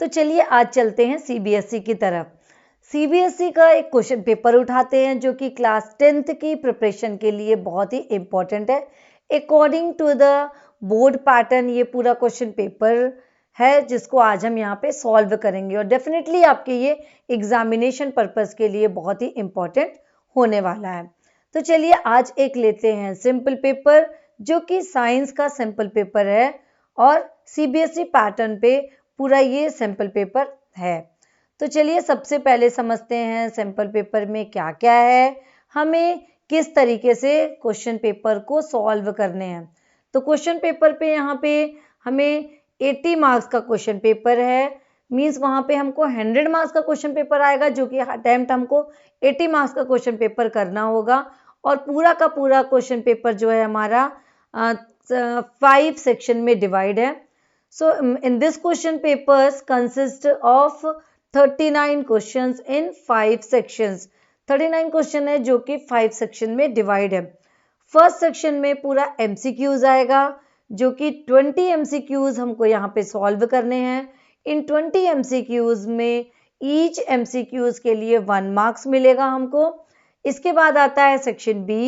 तो चलिए आज चलते हैं सीबीएसई की तरफ। सीबीएसई का एक क्वेश्चन पेपर उठाते हैं जो कि क्लास 10th की प्रिपरेशन के लिए बहुत ही इंपॉर्टेंट है। According to the board pattern ये पूरा क्वेश्चन पेपर है जिसको आज हम यहाँ पे सॉल्व करेंगे और डेफिनेटली आपके ये एग्जामिनेशन पर्पस के लिए बहुत ही इंपॉर्टेंट होने वाला है। तो चलिए आज एक लेते हैं सिंपल पेपर जो कि साइंस का सिंपल पेपर है और सीबीएसई पैटर्न पे पूरा ये सिंपल पेपर है। तो चलिए सबसे पहले समझते हैं सिंपल पेपर में क्या क्या है, हमें किस तरीके से क्वेश्चन पेपर को सॉल्व करने हैं। तो क्वेश्चन पेपर पे यहाँ पे हमें 80 मार्क्स का क्वेश्चन पेपर है, मीन्स वहाँ पे हमको 100 मार्क्स का क्वेश्चन पेपर आएगा जो कि अटेम्प्ट हमको 80 मार्क्स का क्वेश्चन पेपर करना होगा और पूरा का पूरा क्वेश्चन पेपर जो है हमारा 5 सेक्शन में डिवाइड है। So in this question papers consist of 39 questions in 5 sections। 39 question है जो कि 5 सेक्शन में डिवाइड है। फर्स्ट सेक्शन में पूरा MCQs आएगा जो कि 20 MCQs हमको यहाँ पे सॉल्व करने हैं। इन 20 MCQs में ईच MCQs के लिए 1 मार्क्स मिलेगा हमको। इसके बाद आता है सेक्शन बी।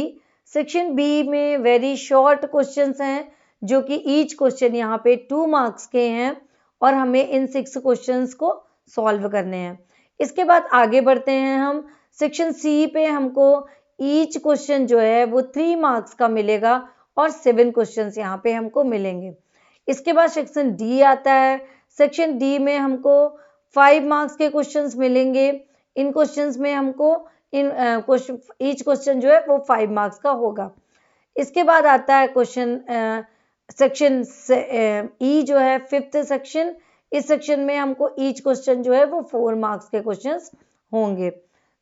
सेक्शन बी में वेरी शॉर्ट क्वेश्चंस हैं जो कि ईच क्वेश्चन यहाँ पे 2 मार्क्स के हैं और हमें इन 6 क्वेश्चंस को सॉल्व करने हैं। इसके बाद आगे बढ़ते हैं हम सेक्शन सी पे, हमको ईच क्वेश्चन जो है वो 3 मार्क्स का मिलेगा और 7 क्वेश्चंस यहाँ पे हमको मिलेंगे। इसके बाद सेक्शन डी आता है। सेक्शन डी में हमको 5 मार्क्स के क्वेश्चंस मिलेंगे। इन क्वेश्चंस में हमको ईच क्वेश्चन जो है वो 5 मार्क्स का होगा। इसके बाद आता है क्वेश्चन सेक्शन ई जो है 5th सेक्शन। इस सेक्शन में हमको ईच क्वेश्चन जो है वो 4 मार्क्स के क्वेश्चंस होंगे।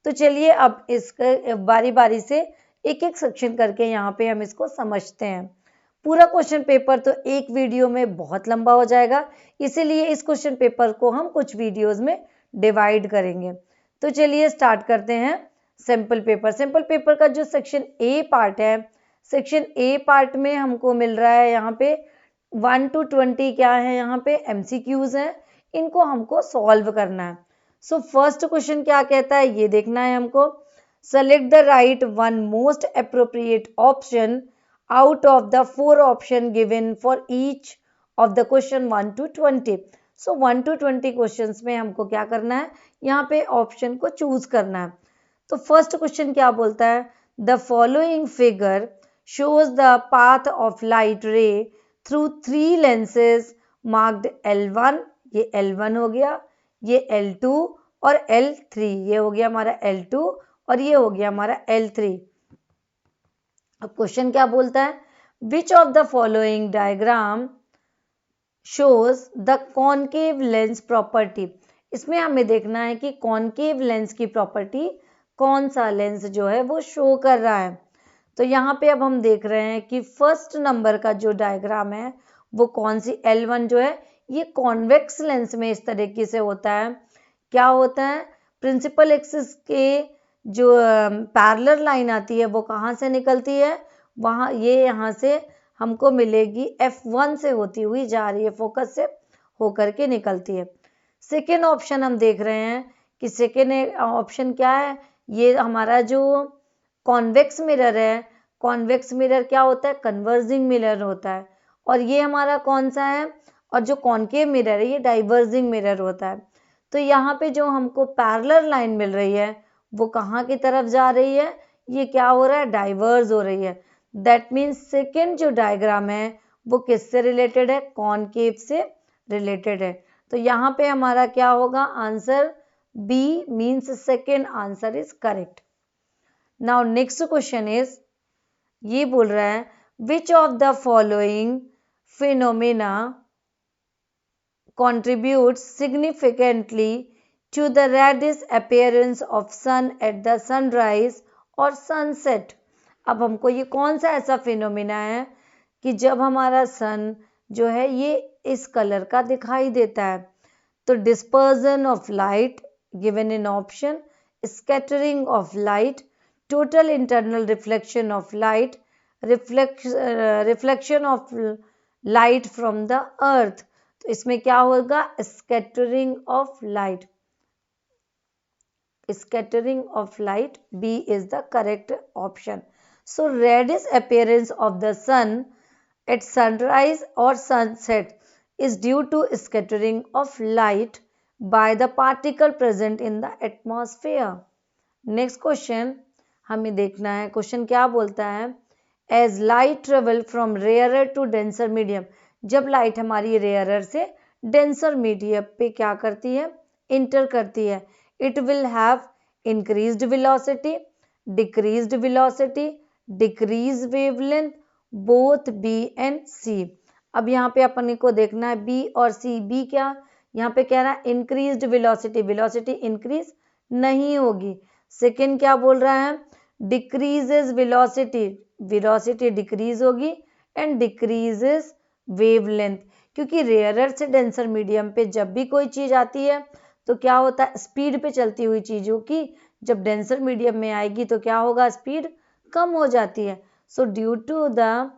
तो चलिए अब इसके बारी बारी से एक एक सेक्शन करके यहाँ पे हम इसको समझते हैं। पूरा क्वेश्चन पेपर तो एक वीडियो में बहुत लंबा हो जाएगा, इसीलिए इस क्वेश्चन पेपर को हम कुछ वीडियोस में डिवाइड करेंगे। तो चलिए स्टार्ट करते हैं सिंपल पेपर। सिंपल पेपर का जो सेक्शन ए पार्ट है, सेक्शन ए पार्ट में हमको मिल रहा है यहाँ पे 1 to 20 क्या है, यहाँ पे MCQs हैं, इनको हमको सॉल्व करना है। सो फर्स्ट क्वेश्चन क्या कहता है ये देखना है हमको। Select the right one most appropriate option out of the 4 option given for each of the question 1 to 20। So 1 to 20 questions में हमको क्या करना है, यहाँ पे ऑप्शन को चूज करना है। तो फर्स्ट क्वेश्चन क्या बोलता है, the following figure shows the path of light ray through 3 lenses marked L1, ये L1 हो गया, ये L2 और L3, ये हो गया हमारा L2 और ये हो गया हमारा L3। अब क्वेश्चन क्या बोलता है, which of the following diagram shows the concave lens property। इसमें हमें देखना है कि कॉनकेव लेंस की प्रॉपर्टी कौन सा लेंस जो है वो शो कर रहा है। तो यहाँ पे अब हम देख रहे हैं कि फर्स्ट नंबर का जो डायग्राम है वो कौन सी L1 जो है ये कॉन्वेक्स लेंस में इस तरीके से होता है। क्या होता है, प्रिंसिपल एक्सिस के जो पैरेलल लाइन आती है वो कहाँ से निकलती है, वहाँ ये यहाँ से हमको मिलेगी F1 से होती हुई जा रही है, फोकस से होकर के निकलती है। सेकेंड ऑप्शन हम देख रहे हैं कि सेकेंड ऑप्शन क्या है, ये हमारा जो कॉन्वेक्स मिरर है, कॉन्वेक्स मिरर क्या होता है, कन्वर्जिंग मिरर होता है। और ये हमारा कौन सा है, और जो कॉनकेव मिरर है ये डाइवर्जिंग मिरर होता है। तो यहाँ पे जो हमको पैरेलल लाइन मिल रही है वो कहाँ की तरफ जा रही है, ये क्या हो रहा है, डाइवर्ज हो रही है। दैट मीन्स सेकेंड जो डायग्राम है वो किससे रिलेटेड है, कॉनकेव से रिलेटेड है। तो यहाँ पे हमारा क्या होगा, answer B means second answer is correct. Now next question is, ये बोल रहा है which of the following phenomena contributes significantly to the reddish appearance of sun at the sunrise और sunset। अब हमको ये कौन सा ऐसा फिनोमेना है कि जब हमारा सन जो है ये इस कलर का दिखाई देता है। तो dispersion of light given in option, scattering of light, total internal reflection of light, reflection of light from the earth. तो इसमें क्या होगा, scattering of light, scattering of light. B is the correct option. So reddish appearance of the sun at sunrise or sunset is due to scattering of light by the particle present in the atmosphere. Next question हमें देखना है, question क्या बोलता है, as light travel from rarer to denser medium, जब light हमारी rarer से denser medium पे क्या करती है, इंटर करती है, it will have increased velocity, decreased velocity, decreased wavelength, both B and C. अब यहाँ पे अपन को देखना है B और C. B क्या, यहाँ पे कह रहा है इंक्रीज्ड वेलोसिटी, वेलोसिटी इंक्रीज नहीं होगी. सेकेंड क्या बोल रहा है, डिक्रीजेज वेलोसिटी, वेलोसिटी डिक्रीज होगी, एंड डिक्रीजेज वेवलेंथ, क्योंकि रेयरर से डेंसर मीडियम पे जब भी कोई चीज आती है तो क्या होता है, स्पीड पे चलती हुई चीजों की जब डेंसर मीडियम में आएगी तो क्या होगा, स्पीड कम हो जाती है. So due to the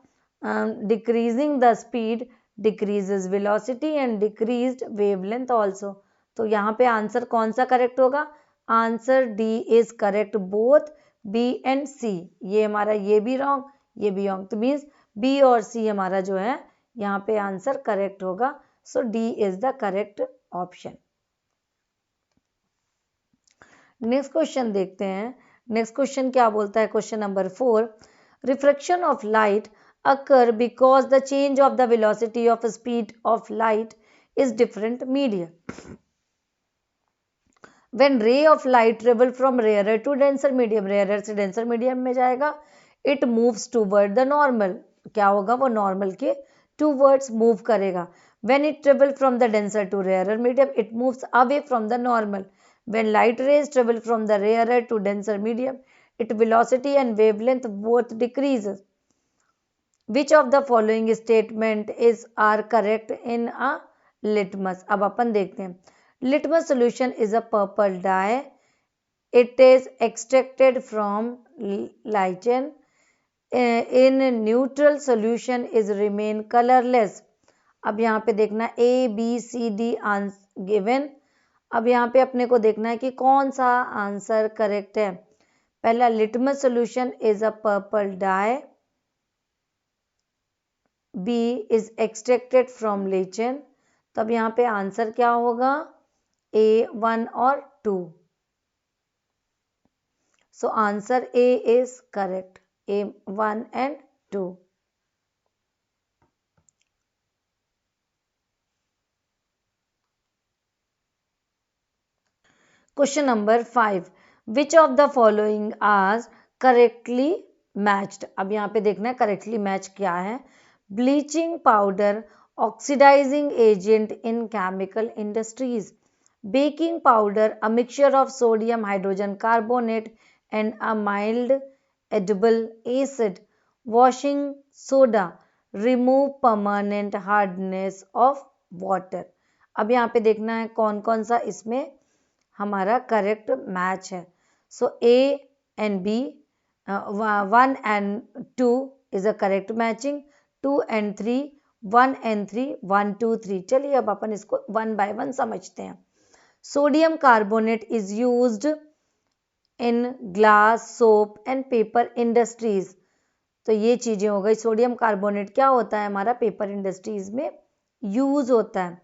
decreasing the speed decreases velocity and decreased wavelength also. तो यहाँ पे आंसर कौन सा करेक्ट होगा, answer D is correct, both B and C. ये हमारा ये भी रॉन्ग, ये भी रॉन्ग, तो मीन्स बी और सी हमारा जो है यहाँ पे आंसर करेक्ट होगा. So D is the correct option. Next question देखते हैं. नेक्स्ट क्वेश्चन क्या बोलता है, question number 4, refraction of light occur because the change of the velocity of speed of light is different media. When ray of light travel from rarer to denser medium, rarer से denser medium में जाएगा, it moves toward the normal, क्या होगा, वो normal के towards move करेगा. When it travel from the denser to rarer medium, it moves away from the normal. When light rays travel from the rarer to denser medium, its velocity and wavelength both decreases. Which of the following statement is are correct in a litmus? अब अपन देखते हैं. Litmus solution is a purple dye. It is extracted from lichen. In neutral solution is remain colorless. अब यहाँ पे देखना A, B, C, D given. अब यहाँ पे अपने को देखना है कि कौन सा आंसर करेक्ट है. पहला, litmus solution is a purple dye. B is extracted from lichen. तो अब यहाँ पे आंसर क्या होगा, A 1 और 2. So answer A is correct, A 1 and 2. Question number 5. Which of the following are correctly matched? अब यहाँ पे देखना है करेक्टली मैच क्या है. Bleaching powder oxidizing agent in chemical industries. Baking powder a mixture of sodium hydrogen carbonate and a mild edible acid. Washing soda remove permanent hardness of water. अब यहाँ पे देखना है कौन कौन सा इसमें हमारा करेक्ट मैच है. सो A and B, 1 and 2 is a correct matching. 2 and 3, 1 and 3, 1 2 3. चलिए अब अपन इसको 1 by 1 समझते हैं. Sodium carbonate is used in glass, soap and paper industries. तो ये चीजें हो गई. सोडियम कार्बोनेट क्या होता है, हमारा पेपर इंडस्ट्रीज में यूज होता है.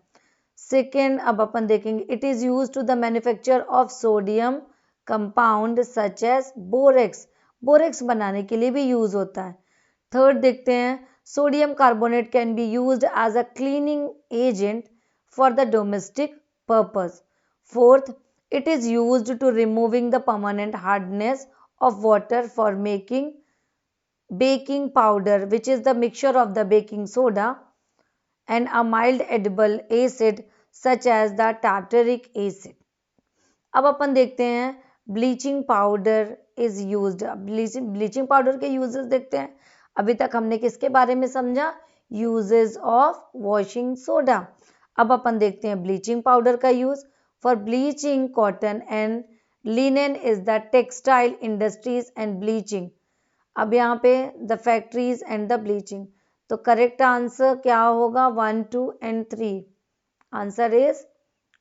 सेकेंड, अब अपन देखेंगे, it is use to the manufacture of sodium compound such as borax. Borax बनाने के लिए भी यूज होता है. थर्ड देखते हैं, sodium carbonate can be used as a cleaning agent for the domestic purpose. Fourth, it is used to removing the permanent hardness of water for making baking powder, which is the mixture of the baking soda and a mild edible acid such as the tartaric acid. अब अपन देखते हैं bleaching powder is used. Bleaching powder के uses देखते हैं. अभी तक हमने किसके बारे में समझा, यूजेस ऑफ वॉशिंग सोडा. अब अपन देखते हैं ब्लीचिंग पाउडर का use for bleaching cotton and linen is the textile industries and bleaching. अब यहाँ पे the factories and the bleaching. तो करेक्ट आंसर क्या होगा, 1 2 and 3. Answer is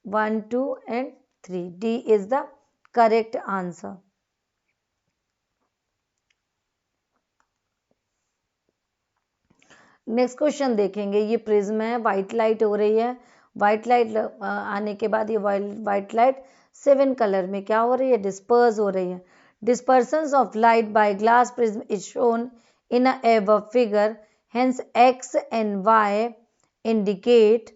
1, 2 and 3. D is the correct answer. Next question देखेंगे, ये prism है, white light हो रही है, व्हाइट लाइट आने के बाद ये व्हाइट लाइट 7 कलर में क्या हो रही है, डिस्पर्स हो रही है. Dispersions of light by glass prism is shown in a above figure, hence X and Y indicate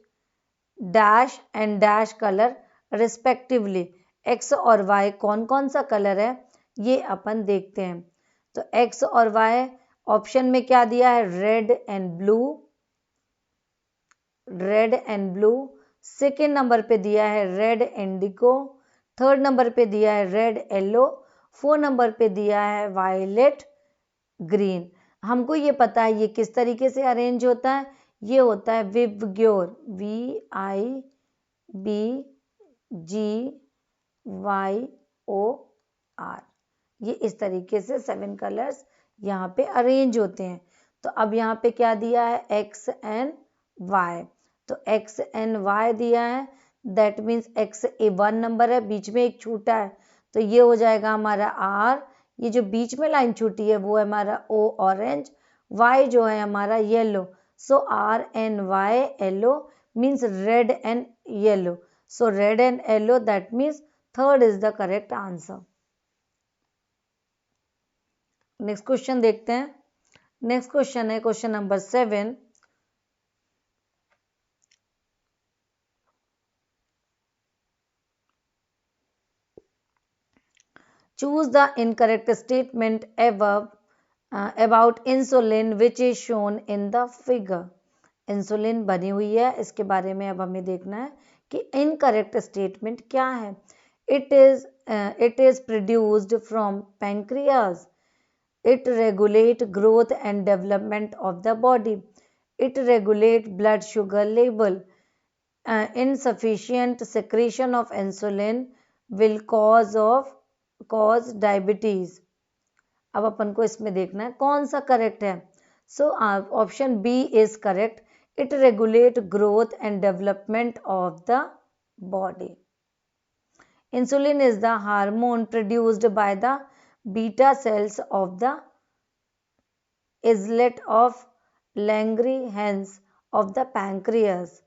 dash and dash colour respectively. X और वाई कौन कौन सा कलर है ये अपन देखते हैं. तो एक्स और वाई ऑप्शन में क्या दिया है, red and blue, red and blue. Second number पे दिया है रेड इंडिगो, थर्ड नंबर पे दिया है रेड येलो, फोर्थ नंबर पे दिया है वायलेट ग्रीन. हमको ये पता है ये किस तरीके से अरेंज होता है, ये होता है विबग्योर, VIBGYOR. ये इस तरीके से 7 कलर्स यहाँ पे अरेंज होते हैं. तो अब यहाँ पे क्या दिया है, एक्स एंड वाई. तो एक्स एंड वाई दिया है, that means x A 1 number है, बीच में एक छूटा है तो ये हो जाएगा हमारा आर. ये जो बीच में लाइन छूटी है वो है हमारा ओ ऑरेंज, वाई जो है हमारा yellow. So R and Y yellow means red and yellow. So red and yellow, that means third is the correct answer. Next question देखते हैं. नेक्स्ट क्वेश्चन है question number 7. Choose the incorrect statement above about insulin which is shown in the figure. Insulin बनी हुई है, इसके बारे में अब हमें देखना है कि इनकरेक्ट स्टेटमेंट क्या है. It is produced from pancreas. It regulate growth and development of the body. It regulate blood sugar level. insufficient secretion of insulin will cause diabetes. अब अपन को इसमें देखना है कौन सा करेक्ट है. So option B is correct. It regulate growth and development of the body. Insulin is the hormone produced by the beta cells of the islet of Langerhans of the pancreas.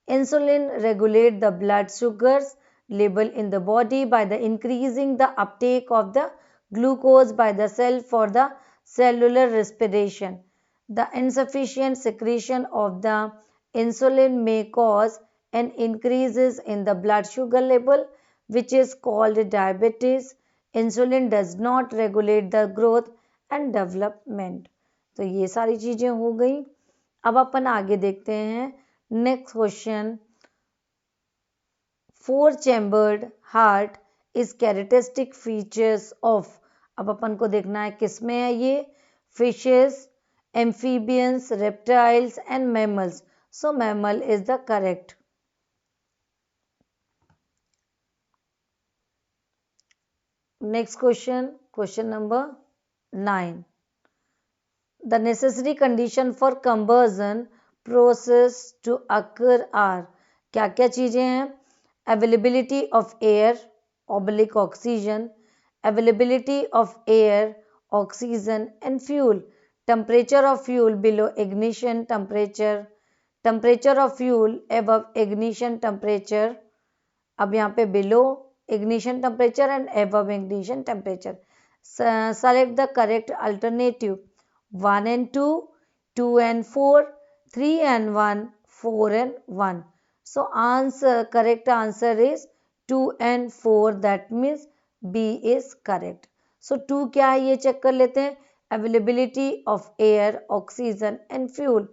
Insulin regulates the blood sugars level in the body by the increasing the uptake of the glucose by the cell for the cellular respiration. The insufficient secretion of the insulin may cause an increases in the blood sugar level which is called diabetes. Insulin does not regulate the growth and development. तो ये सारी चीजें हो गई. अब अपन आगे देखते हैं next question. 4 chambered heart is characteristic features of. अब अपन को देखना है किसमें है ये, fishes, amphibians, reptiles and mammals. So mammal is the correct. Next question, question number 9. The necessary condition for conversion process to occur are. क्या क्या चीजें हैं, availability of air oblique oxygen, availability of air, oxygen and fuel, temperature of fuel below ignition temperature, temperature of fuel above ignition temperature. अब यहाँ पे below ignition temperature and above ignition temperature. Select the correct alternative. 1 and 2, 2 and 4, 3 and 1, 4 and 1. So correct answer is 2 and 4. That means B is correct. So 2 क्या है ये check कर लेते हैं. Availability of air, oxygen and fuel.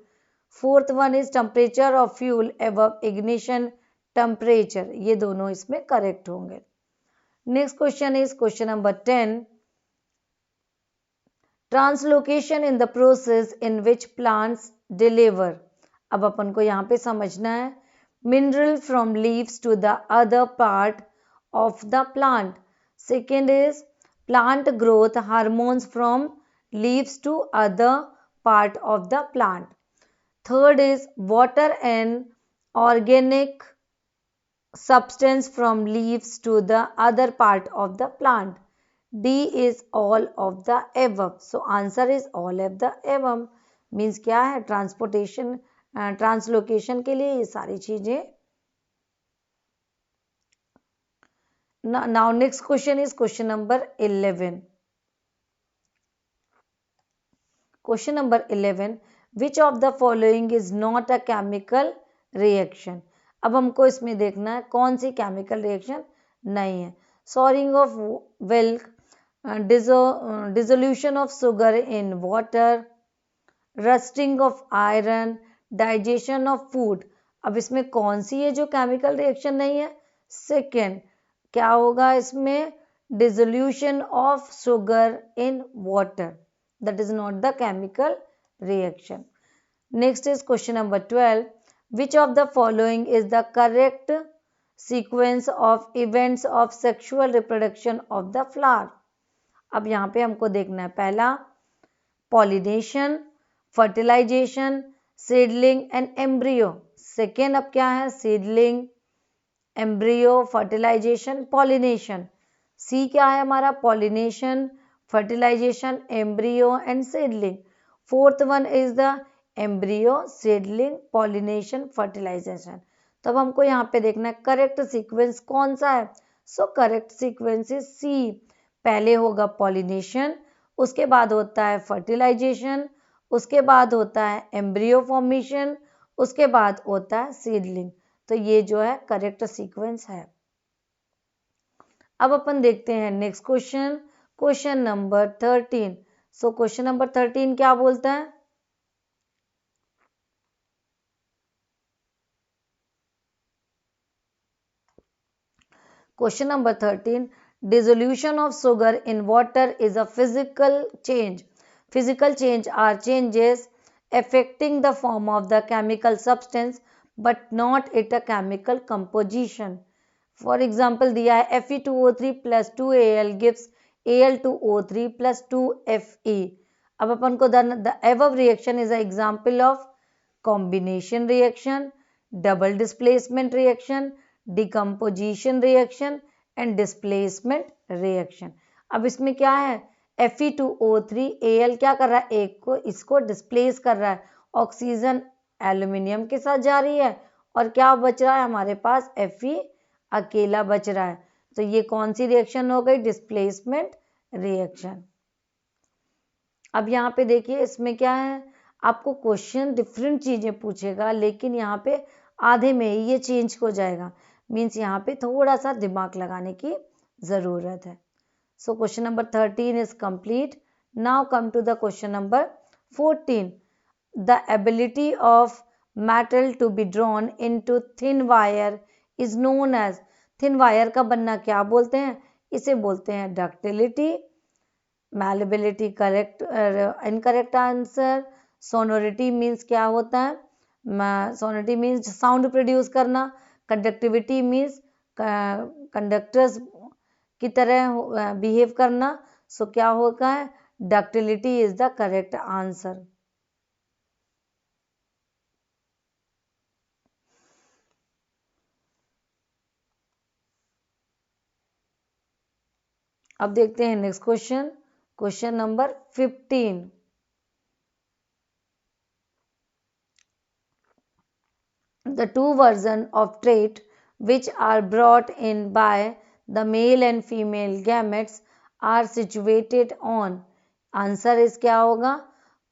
Fourth one is temperature of fuel above ignition temperature. ये दोनों इसमें correct होंगे. Next question is question number 10. Translocation in the process in which plants deliver. अब अपन को यहाँ पे समझना है mineral from leaves to the other part of the plant. Second is plant growth hormones from leaves to other part of the plant. Third is water and organic substance from leaves to the other part of the plant. D is all of the above. So answer is all of the above. Means क्या है, transportation translocation के लिए ये सारी चीजें. Now next question is question number 11. Question number 11. Which of the following is not a chemical reaction? अब हमको इसमें देखना है कौन सी केमिकल रिएक्शन नहीं है. Soaring of milk, dissolution of sugar in water, rusting of iron, digestion of food. अब इसमें कौन सी है जो केमिकल रिएक्शन नहीं है? सेकेंड. क्या होगा इसमें? Dissolution of sugar in water. That is not the chemical reaction. Next is question number 12. Which of the following is the correct sequence of events of sexual reproduction of the flower? अब यहाँ पे हमको देखना है पहला pollination, fertilization, seedling and embryo. Second अब क्या है? seedling, embryo, fertilization, pollination. सी क्या है हमारा? pollination, fertilization, embryo and seedling. Fourth one is the embryo, seedling, pollination, fertilization. तब हमको यहाँ पे देखना है करेक्ट सीक्वेंस कौन सा है. So correct sequence is C. पहले होगा पॉलिनेशन, उसके बाद होता है फर्टिलाइजेशन, उसके बाद होता है एम्ब्रियो फॉर्मेशन, उसके बाद होता है सीडलिंग. तो ये जो है करेक्ट सीक्वेंस है. अब अपन देखते हैं next question, question number 13. So question number 13 क्या बोलता है? Question number 13. Dissolution of sugar in water is a physical change. Physical change are changes affecting the form of the chemical substance but not its a chemical composition. For example दिया है Fe2O3 plus 2Al gives Al2O3 plus 2Fe. अब अपन को the above reaction is an example of combination reaction, double displacement reaction, decomposition reaction and displacement reaction. अब इसमें क्या है? Fe2O3 Al क्या कर रहा है? एक को इसको डिस्प्लेस कर रहा है. ऑक्सीजन एल्यूमिनियम के साथ जा रही है और क्या बच रहा है हमारे पास? Fe अकेला बच रहा है. तो ये कौन सी रिएक्शन हो गई? Displacement reaction. अब यहाँ पे देखिए इसमें क्या है, आपको क्वेश्चन डिफरेंट चीजें पूछेगा लेकिन यहाँ पे आधे में ही ये चेंज हो जाएगा. मीन्स यहाँ पे थोड़ा सा दिमाग लगाने की जरूरत है. So question number 13 is complete. Now come to the question number 14. The ability of metal to be drawn into thin wire is known as. thin wire का बनना क्या बोलते हैं? इसे बोलते हैं ductility. malleability correct incorrect answer. sonority means क्या होता है? sonority means sound produce करना. conductivity means conductors की तरह बिहेव करना. सो क्या होगा है? Ductility is the correct answer. अब देखते हैं next question, question number 15. The two versions of trait which are brought in by the male and female gametes are situated on. Answer इस क्या होगा?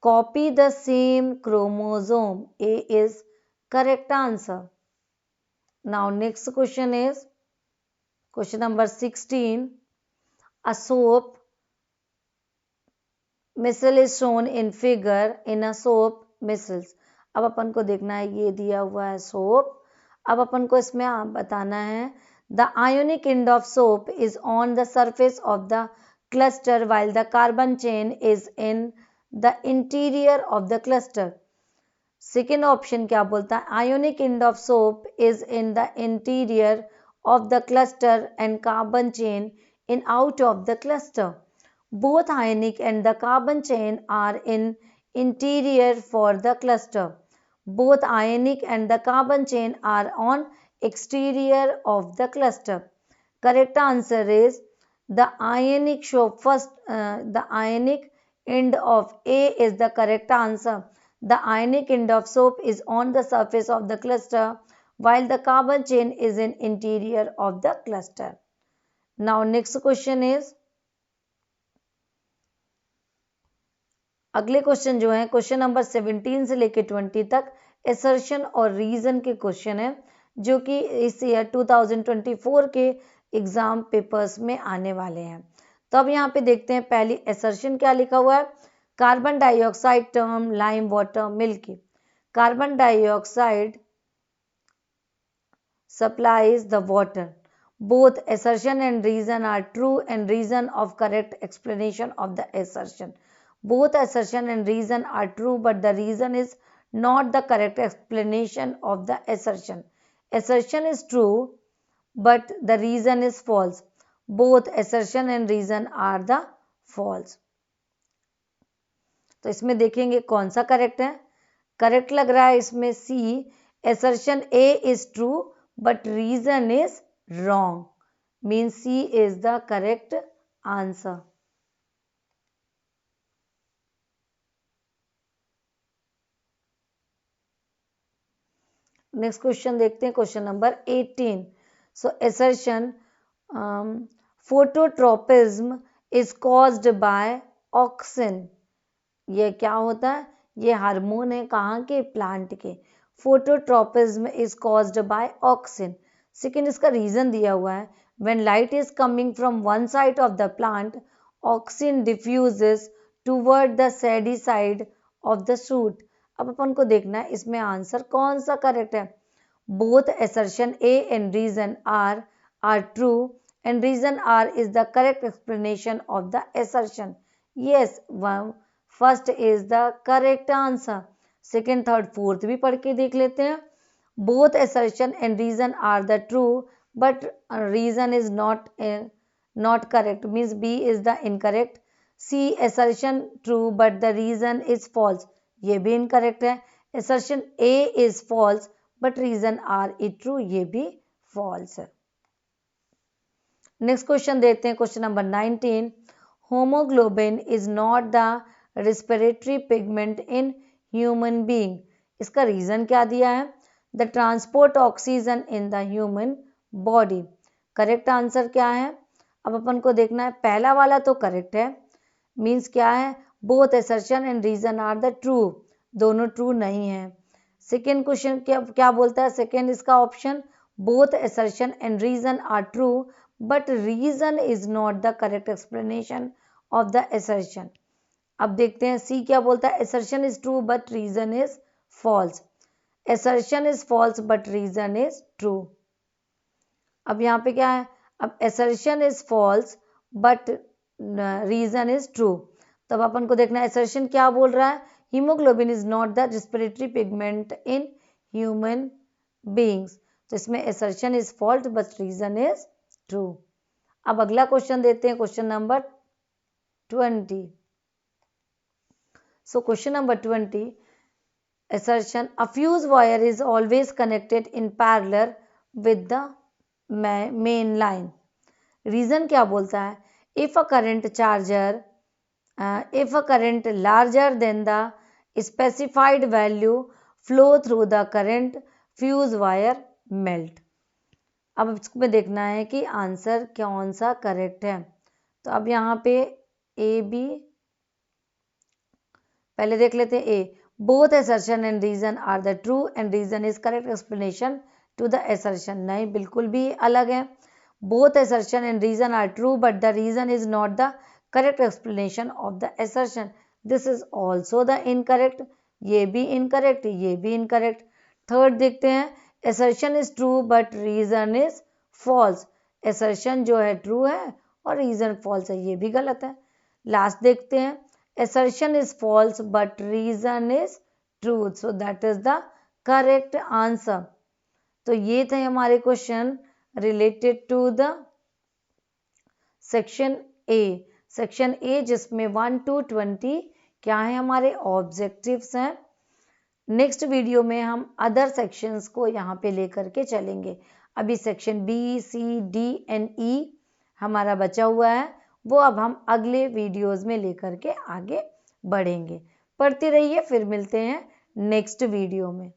Copy the same chromosome. A is correct answer. Now next question is question number 16. A soap missile is shown in figure in a soap missiles. अब अपन को देखना है, ये दिया हुआ है सोप. अब अपन को इसमें बताना है the ionic end of soap is on the surface of the cluster while the carbon chain is in the interior of the cluster. Second option क्या बोलता है? ionic end of soap is in the interior of the cluster and carbon chain in out of the cluster. Both ionic and the carbon chain are in interior for the cluster. Both ionic and the carbon chain are on exterior of the cluster. Correct answer is the ionic show first. The ionic end of A is the correct answer. The ionic end of soap is on the surface of the cluster, while the carbon chain is in interior of the cluster. Now next question is, अगले question जो है question number 17 से लेके 20 तक assertion और reason के question है, जो कि इस ईयर 2024 के एग्जाम पेपर्स में आने वाले हैं। तो अब यहाँ पे देखते हैं पहली एसर्शन क्या लिखा हुआ है। Carbon dioxide term lime water milky. Carbon dioxide supplies the water. Both assertion and reason are true and reason of correct explanation of the assertion. Both assertion and reason are true, but the reason is not the correct explanation of the assertion. Assertion is true, but the reason is false. Both assertion and reason are the false. तो इसमें देखेंगे कौन सा correct है। Correct लग रहा है इसमें सी, assertion A is true but reason is wrong. Means C is the correct answer. Next question देखते हैं question number 18. So assertion phototropism is caused by auxin. ये क्या होता है? ये हार्मोन है कहाँ के? प्लांट के। Phototropism is caused by auxin. Second इसका रीजन दिया हुआ है, when light is coming from one side of the plant auxin diffuses toward the सैडी side of the shoot. अब अपन को देखना है इसमें आंसर कौन सा करेक्ट है। Both assertion A and reason are true and reason R is the correct explanation of the assertion. Yes, first is the correct answer. Second third fourth भी पढ़ के देख लेते हैं। Both assertion and reason are the true but reason is not correct, means B is the incorrect. C assertion true but the reason is false, ये भी incorrect है। Assertion A is false but reason R is true, ये भी false है। Next question देखते हैं question number 19. Haemoglobin is not the respiratory pigment in human being. इसका reason क्या दिया है? The transport oxygen in the human body. Correct answer क्या है? अब अपन को देखना है, पहला वाला तो करेक्ट है, मीन्स क्या है? Both assertion and reason are the true, दोनों ट्रू नहीं है। सेकेंड क्वेश्चन क्या बोलता है? सेकेंड इसका option, both assertion and reason are true but reason is not the correct explanation of the assertion. अब देखते हैं सी क्या बोलता है, assertion is true but reason is false. assertion is false but reason is true. अब यहाँ पे क्या है, अब assertion is false but reason is true, तब अपन को देखना है assertion क्या बोल रहा है, hemoglobin is not the respiratory pigment in human beings, तो इसमें assertion is false but reason is true. अब अगला क्वेश्चन देते हैं, question number 20. So question number 20, assertion, a fuse wire is always connected in parallel with the main line. Reason क्या बोलता है? If a current larger than the specified value flow through the current, fuse wire melt. अब इसमें देखना है कि answer कौन सा करेक्ट है। तो अब यहाँ पे ए बी पहले देख लेते हैं। A, both assertion and reason are the true and reason is correct explanation to the assertion. नहीं, बिल्कुल भी अलग है। Both assertion and reason are true but the reason is not the correct explanation of the assertion. This is also the incorrect, ये भी incorrect, ये भी incorrect. Third देखते हैं, assertion is true but reason is false. Assertion जो है true है और रीजन फॉल्स है, ये भी गलत है। लास्ट देखते हैं, assertion is false but reason is true, so that is the correct answer. तो ये थे हमारे question related to the section A. Section A जिसमें 1 to 20 क्या है हमारे ऑब्जेक्टिव्स हैं। नेक्स्ट वीडियो में हम अदर सेक्शंस को यहाँ पे लेकर के चलेंगे। अभी section B, C, D and E हमारा बचा हुआ है, वो अब हम अगले वीडियोस में लेकर के आगे बढ़ेंगे। पढ़ते रहिए, फिर मिलते हैं नेक्स्ट वीडियो में।